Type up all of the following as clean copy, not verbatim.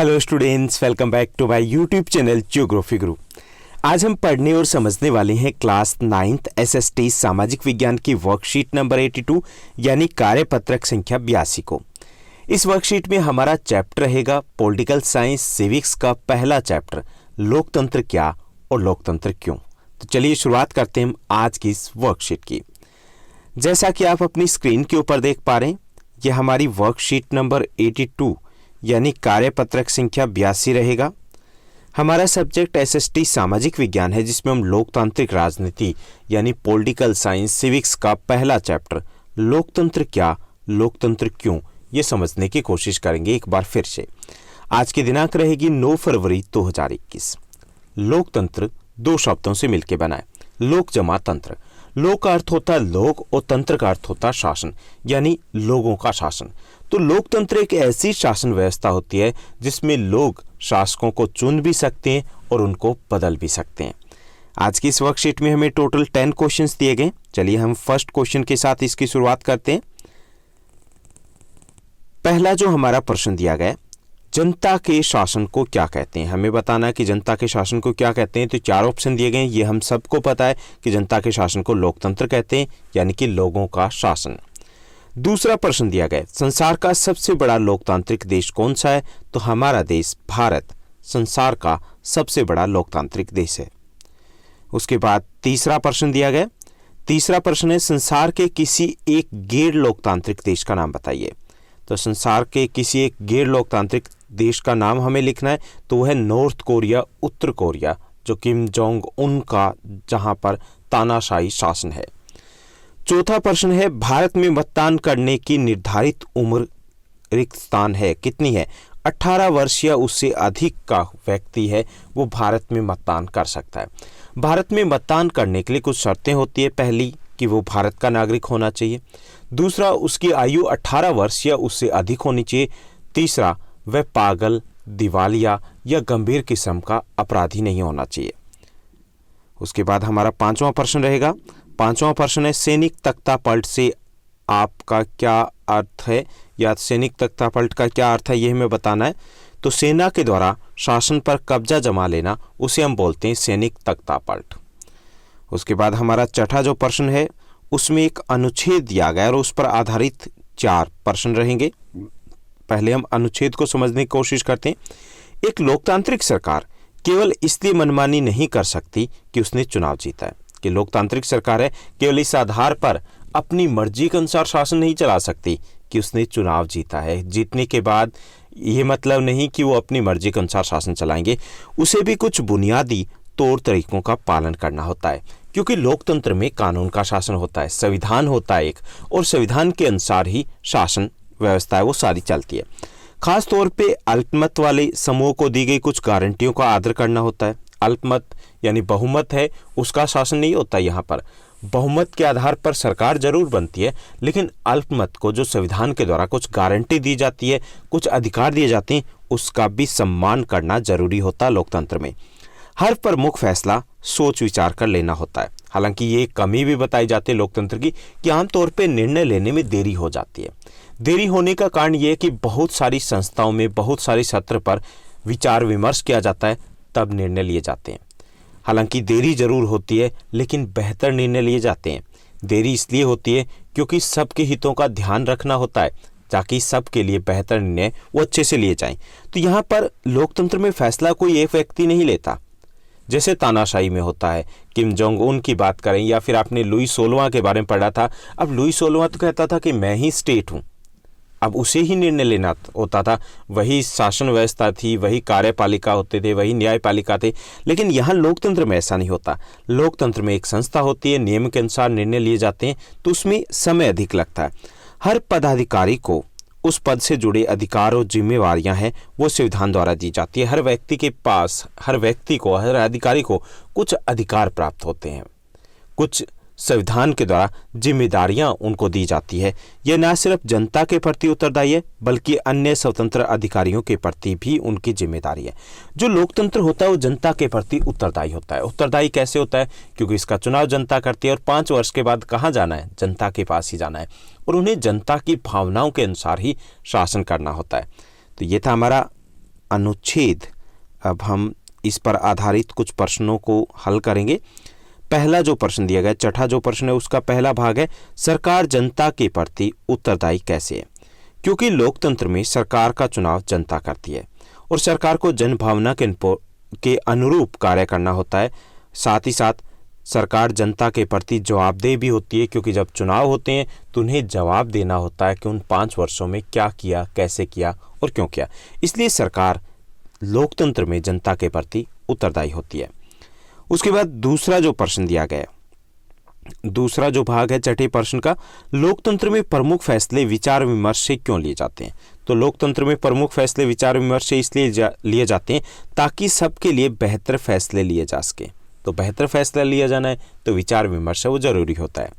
Hello students, welcome back to my YouTube channel geography guru. आज हम पढ़ने और समझने वाले हैं क्लास 9th एसएसटी सामाजिक विज्ञान की वर्कशीट नंबर 82 यानी कार्यपत्रक संख्या 82 को। इस वर्कशीट में हमारा चैप्टर रहेगा पॉलिटिकल साइंस सिविक्स का पहला चैप्टर, लोकतंत्र क्या और लोकतंत्र क्यों। तो चलिए शुरुआत करते हैं हम आज की इस वर्कशीट की। जैसा कि आप अपनी स्क्रीन के ऊपर देख पा रहे हैं, यह हमारी वर्कशीट नंबर 82 यानी कार्यपत्रक संख्या 82 रहेगा। हमारा सब्जेक्ट एसएसटी सामाजिक विज्ञान है, जिसमें हम लोकतांत्रिक राजनीति यानी पॉलिटिकल साइंस सिविक्स का पहला चैप्टर लोकतंत्र क्या लोकतंत्र क्यों ये समझने की कोशिश करेंगे। एक बार फिर से आज की दिनांक रहेगी 9 फरवरी 2021। लोकतंत्र दो शब्दों से मिलकर बना है, लोक जमा तंत्र। लोक का अर्थ होता है लोग और तंत्र का अर्थ होता है शासन यानी लोगों का शासन। तो लोकतंत्र एक ऐसी शासन व्यवस्था होती है जिसमें लोग शासकों को चुन भी सकते हैं और उनको बदल भी सकते हैं। आज की इस वर्कशीट में हमें टोटल 10 क्वेश्चंस दिए गए। चलिए हम फर्स्ट क्वेश्चन के साथ इसकी शुरुआत करते हैं। पहला जो हमारा प्रश्न दिया गया, जनता के शासन को क्या कहते हैं। हमें बताना है कि जनता के शासन को क्या कहते हैं। तो 4 ऑप्शन दिए गए। ये हम सबको पता है कि जनता के शासन को लोकतंत्र कहते हैं यानी कि लोगों का शासन। दूसरा प्रश्न दिया गया, संसार का सबसे बड़ा लोकतांत्रिक देश कौन सा है। तो हमारा देश भारत संसार का सबसे बड़ा लोकतांत्रिक देश है। उसके बाद तीसरा प्रश्न दिया गया। तीसरा प्रश्न है, संसार के किसी एक गैर लोकतांत्रिक देश का नाम बताइए। तो संसार के किसी एक गैर लोकतांत्रिक देश का नाम हमें लिखना है। तो वह है नॉर्थ कोरिया, उत्तर कोरिया, जो किम जोंग उन का जहां पर तानाशाही शासन है। चौथा प्रश्न है, भारत में मतदान करने की निर्धारित उम्र रिक्त स्थान है कितनी है। 18 वर्ष या उससे अधिक का व्यक्ति है वो भारत में मतदान कर सकता है। भारत में मतदान करने के लिए कुछ शर्तें होती है। पहली कि वो भारत का नागरिक होना चाहिए। दूसरा, उसकी आयु 18 वर्ष या उससे अधिक होनी चाहिए। तीसरा, वह पागल, दिवालिया या गंभीर किस्म का अपराधी नहीं होना चाहिए। उसके बाद हमारा पांचवा प्रश्न रहेगा। पांचवा प्रश्न है, सैनिक तख्ता पलट से आपका क्या अर्थ है या सैनिक तख्ता पलट का क्या अर्थ है, यह हमें बताना है। तो सेना के द्वारा शासन पर कब्जा जमा लेना उसे हम बोलते हैं सैनिक तख्ता पलट। उसके बाद हमारा छठा जो प्रश्न है उसमें एक अनुच्छेद दिया गया और उस पर आधारित 4 प्रश्न रहेंगे। पहले हम अनुच्छेद को समझने की कोशिश करते हैं। एक लोकतांत्रिक सरकार केवल इसलिए मनमानी नहीं कर सकती कि उसने चुनाव जीता है। कि लोकतांत्रिक सरकार है केवल इस आधार पर अपनी मर्जी के अनुसार शासन नहीं चला सकती कि उसने चुनाव जीता है। जीतने के बाद ये मतलब नहीं कि वो अपनी मर्जी के अनुसार शासन चलाएंगे, उसे भी कुछ बुनियादी तौर तरीकों का पालन करना होता है। क्योंकि लोकतंत्र में कानून का शासन होता है, संविधान होता है एक, और संविधान के अनुसार ही शासन व्यवस्था है वो सारी चलती है। खास तौर पे अल्पमत वाले समूह को दी गई कुछ गारंटियों का आदर करना होता है। अल्पमत यानी बहुमत है उसका शासन नहीं होता। यहाँ पर बहुमत के आधार पर सरकार जरूर बनती है, लेकिन अल्पमत को जो संविधान के द्वारा कुछ गारंटी दी जाती है, कुछ अधिकार दिए जाते हैं, उसका भी सम्मान करना जरूरी होता है लोकतंत्र में। हर प्रमुख फैसला सोच विचार कर लेना होता है। हालांकि ये कमी भी बताई जाती है लोकतंत्र की कि आमतौर पर निर्णय लेने में देरी हो जाती है। देरी होने का कारण ये है कि बहुत सारी संस्थाओं में बहुत सारे सत्र पर विचार विमर्श किया जाता है, तब निर्णय लिए जाते हैं। हालांकि देरी जरूर होती है लेकिन बेहतर निर्णय लिए जाते हैं। देरी इसलिए होती है क्योंकि सबके हितों का ध्यान रखना होता है ताकि सबके लिए बेहतर निर्णय वो अच्छे से लिए जाएं। तो यहाँ पर लोकतंत्र में फैसला कोई एक व्यक्ति नहीं लेता, जैसे तानाशाही में होता है। किम जोंग उन की बात करें या फिर आपने लुई 16वां के बारे में पढ़ा था। अब लुई 16वां तो कहता था कि मैं ही स्टेट हूँ, अब उसे ही निर्णय लेना होता था। वही शासन व्यवस्था थी, वही कार्यपालिका होते थे, वही न्यायपालिका थे। लेकिन यहाँ लोकतंत्र में ऐसा नहीं होता। लोकतंत्र में एक संस्था होती है, नियम के अनुसार निर्णय लिए जाते हैं, तो उसमें समय अधिक लगता है। हर पदाधिकारी को उस पद से जुड़े अधिकार और जिम्मेवारियां हैं वो संविधान द्वारा दी जाती है। हर व्यक्ति के पास, हर व्यक्ति को, हर अधिकारी को कुछ अधिकार प्राप्त होते हैं, कुछ संविधान के द्वारा जिम्मेदारियां उनको दी जाती है। यह न सिर्फ जनता के प्रति उत्तरदायी है बल्कि अन्य स्वतंत्र अधिकारियों के प्रति भी उनकी जिम्मेदारी है। जो लोकतंत्र होता है वो जनता के प्रति उत्तरदायी होता है। उत्तरदायी कैसे होता है? क्योंकि इसका चुनाव जनता करती है और 5 वर्ष के बाद कहाँ जाना है? जनता के पास ही जाना है और उन्हें जनता की भावनाओं के अनुसार ही शासन करना होता है। तो ये था हमारा अनुच्छेद, अब हम इस पर आधारित कुछ प्रश्नों को हल करेंगे। पहला जो प्रश्न दिया गया, छठा जो प्रश्न है, उसका पहला भाग है सरकार जनता के प्रति उत्तरदायी कैसे है। क्योंकि लोकतंत्र में सरकार का चुनाव जनता करती है और सरकार को जनभावना के अनुरूप कार्य करना होता है। साथ ही साथ सरकार जनता के प्रति जवाबदेह भी होती है, क्योंकि जब चुनाव होते हैं तो उन्हें जवाब देना होता है कि उन 5 वर्षों में क्या किया, कैसे किया और क्यों किया। इसलिए सरकार लोकतंत्र में जनता के प्रति उत्तरदायी होती है। उसके बाद दूसरा जो प्रश्न दिया गया, दूसरा जो भाग है छठे प्रश्न का, लोकतंत्र में प्रमुख फैसले विचार विमर्श से क्यों लिए जाते हैं। तो लोकतंत्र में प्रमुख फैसले विचार विमर्श से इसलिए लिए जाते हैं ताकि सबके लिए बेहतर फैसले लिए जा सके। तो बेहतर फैसला लिया जाना है तो विचार विमर्श है वो जरूरी होता है।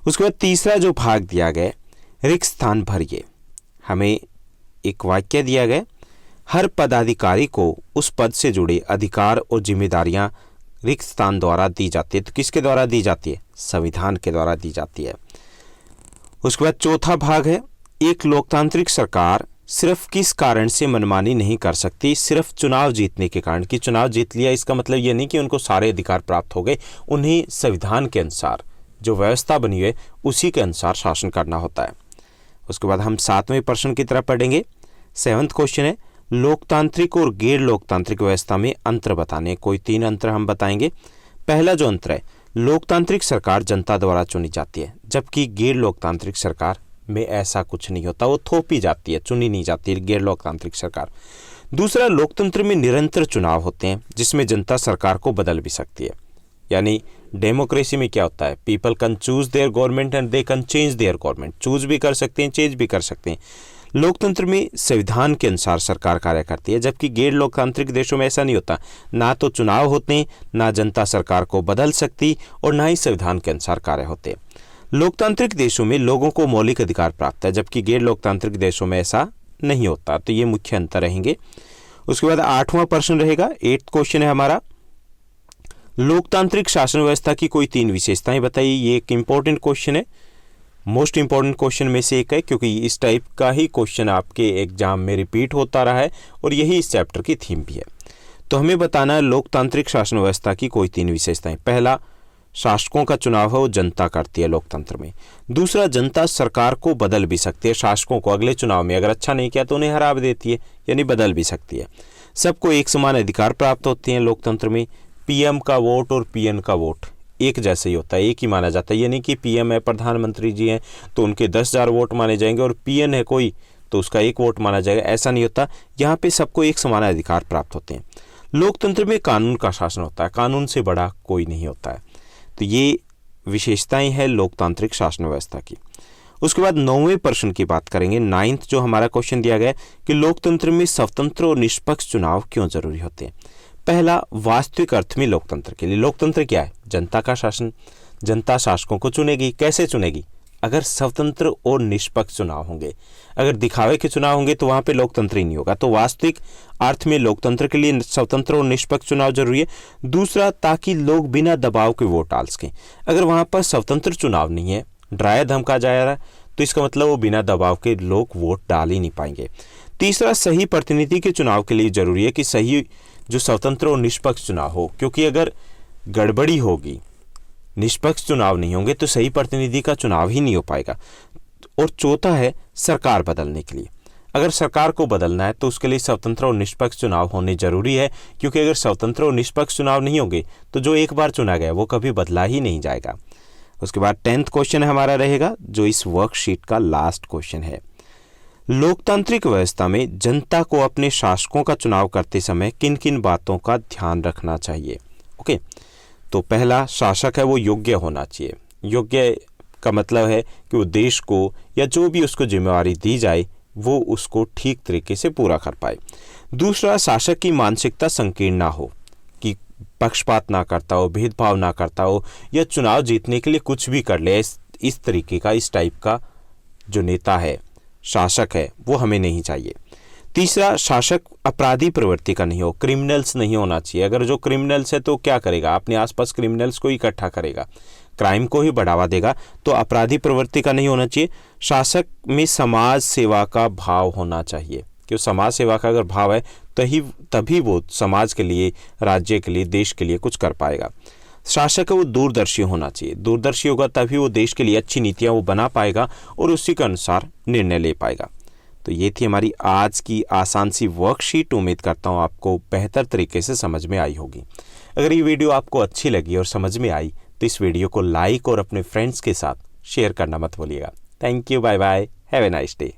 उसके बाद तीसरा जो भाग दिया गया, रिक्त स्थान भरिए। हमें एक वाक्य दिया गया, हर पदाधिकारी को उस पद से जुड़े अधिकार और जिम्मेदारियां रिक्त स्थान द्वारा दी जाती है। तो किसके द्वारा दी जाती है? संविधान के द्वारा दी जाती है। उसके बाद चौथा भाग है, एक लोकतांत्रिक सरकार सिर्फ किस कारण से मनमानी नहीं कर सकती, सिर्फ चुनाव जीतने के कारण। कि चुनाव जीत लिया इसका मतलब ये नहीं कि उनको सारे अधिकार प्राप्त हो गए, उन्हें संविधान के अनुसार जो व्यवस्था बनी है उसी के अनुसार शासन करना होता है। उसके बाद हम 7वें प्रश्न की तरफ पढ़ेंगे। 7वां क्वेश्चन है, लोकतांत्रिक और गैर लोकतांत्रिक व्यवस्था में अंतर बताने। कोई 3 अंतर हम बताएंगे। पहला जो अंतर है, लोकतांत्रिक सरकार जनता द्वारा चुनी जाती है, जबकि गैर लोकतांत्रिक सरकार में ऐसा कुछ नहीं होता, वो थोपी जाती है, चुनी नहीं जाती है गैर लोकतांत्रिक सरकार। दूसरा, लोकतंत्र में निरंतर चुनाव होते हैं जिसमें जनता सरकार को बदल भी सकती है। यानी डेमोक्रेसी में क्या होता है, people can choose there government and they can change their government. Choose भी कर सकते हैं, चेंज भी कर सकते हैं। लोकतंत्र में संविधान के अनुसार सरकार कार्य करती है, जबकि गैर लोकतांत्रिक देशों में ऐसा नहीं होता। ना तो चुनाव होते हैं, ना जनता सरकार को बदल सकती और ना ही संविधान के अनुसार कार्य होते हैं। लोकतांत्रिक देशों में लोगों को मौलिक अधिकार प्राप्त है, जबकि गैर लोकतांत्रिक देशों में ऐसा नहीं होता। तो ये मुख्य अंतर रहेंगे। उसके बाद 8वां प्रश्न रहेगा, 8th क्वेश्चन है हमारा, लोकतांत्रिक शासन व्यवस्था की कोई 3 विशेषताएं बताइए। ये एक इंपॉर्टेंट क्वेश्चन है, मोस्ट इंपॉर्टेंट क्वेश्चन में से एक है, क्योंकि इस टाइप का ही क्वेश्चन आपके एग्जाम में रिपीट होता रहा है और यही इस चैप्टर की थीम भी है। तो हमें बताना है लोकतांत्रिक शासन व्यवस्था की कोई 3 विशेषताएं। पहला, शासकों का चुनाव है वो जनता करती है लोकतंत्र में। दूसरा, जनता सरकार को बदल भी सकती है, शासकों को अगले चुनाव में अगर अच्छा नहीं किया तो उन्हें हरा भी देती है, यानी बदल भी सकती है। सबको एक समान अधिकार प्राप्त होते हैं लोकतंत्र में। पीएम का वोट और पीएन का वोट एक जैसे ही होता है, एक ही माना जाता है। यानी कि पीएम है, प्रधानमंत्री जी हैं, तो उनके 10,000 वोट माने जाएंगे और पीएन है कोई तो उसका 1 वोट माना जाएगा, ऐसा नहीं होता। यहाँ पे सबको एक समान अधिकार प्राप्त होते हैं। लोकतंत्र में कानून का शासन होता है, कानून से बड़ा कोई नहीं होता है। तो ये विशेषताएं हैं लोकतांत्रिक शासन व्यवस्था की। उसके बाद 9वें प्रश्न की बात करेंगे। 9th जो हमारा क्वेश्चन दिया गया है कि लोकतंत्र में स्वतंत्र और निष्पक्ष चुनाव क्यों जरूरी होते हैं। पहला, वास्तविक अर्थ में लोकतंत्र के लिए, लोकतंत्र क्या है? जनता का शासन। जनता शासकों को चुनेगी। कैसे चुनेगी? अगर स्वतंत्र और निष्पक्ष चुनाव होंगे। अगर दिखावे के चुनाव होंगे तो वहां पे लोकतंत्र ही नहीं होगा। तो वास्तविक अर्थ में लोकतंत्र के लिए स्वतंत्र और निष्पक्ष चुनाव जरूरी है। दूसरा, ताकि लोग बिना दबाव के वोट डाल सकें। अगर वहां पर स्वतंत्र चुनाव नहीं है, डराया धमका जा रहा है, तो इसका मतलब वो बिना दबाव के लोग वोट डाल ही नहीं पाएंगे। तीसरा, सही प्रतिनिधि के चुनाव के लिए जरूरी है कि सही जो स्वतंत्र और निष्पक्ष चुनाव हो, क्योंकि अगर गड़बड़ी होगी, निष्पक्ष चुनाव नहीं होंगे तो सही प्रतिनिधि का चुनाव ही नहीं हो पाएगा। और चौथा है सरकार बदलने के लिए। अगर सरकार को बदलना है तो उसके लिए स्वतंत्र और निष्पक्ष चुनाव होने जरूरी है, क्योंकि अगर स्वतंत्र और निष्पक्ष चुनाव नहीं होंगे तो जो एक बार चुना गया वो कभी बदला ही नहीं जाएगा। उसके बाद 10th क्वेश्चन हमारा रहेगा, जो इस वर्कशीट का लास्ट क्वेश्चन है। लोकतांत्रिक व्यवस्था में जनता को अपने शासकों का चुनाव करते समय किन किन बातों का ध्यान रखना चाहिए। ओके, तो पहला, शासक है वो योग्य होना चाहिए। योग्य का मतलब है कि वो देश को या जो भी उसको जिम्मेवारी दी जाए वो उसको ठीक तरीके से पूरा कर पाए। दूसरा, शासक की मानसिकता संकीर्ण ना हो, कि पक्षपात ना करता हो, भेदभाव ना करता हो, या चुनाव जीतने के लिए कुछ भी कर ले। इस तरीके का, इस टाइप का जो नेता है, शासक है, वो हमें नहीं चाहिए। तीसरा, शासक अपराधी प्रवृत्ति का नहीं हो, क्रिमिनल्स नहीं होना चाहिए। अगर जो क्रिमिनल्स है तो क्या करेगा? अपने आसपास क्रिमिनल्स को इकट्ठा करेगा, क्राइम को ही बढ़ावा देगा। तो अपराधी प्रवृत्ति का नहीं होना चाहिए। शासक में समाज सेवा का भाव होना चाहिए, कि समाज सेवा का अगर भाव है तभी वो समाज के लिए, राज्य के लिए, देश के लिए कुछ कर पाएगा। शासक है वो दूरदर्शी होना चाहिए, दूरदर्शी होगा तभी वो देश के लिए अच्छी नीतियाँ वो बना पाएगा और उसी के अनुसार निर्णय ले पाएगा। तो ये थी हमारी आज की आसान सी वर्कशीट। उम्मीद करता हूँ आपको बेहतर तरीके से समझ में आई होगी। अगर ये वीडियो आपको अच्छी लगी और समझ में आई तो इस वीडियो को लाइक और अपने फ्रेंड्स के साथ शेयर करना मत भूलिएगा। Thank you, bye bye, have a nice day.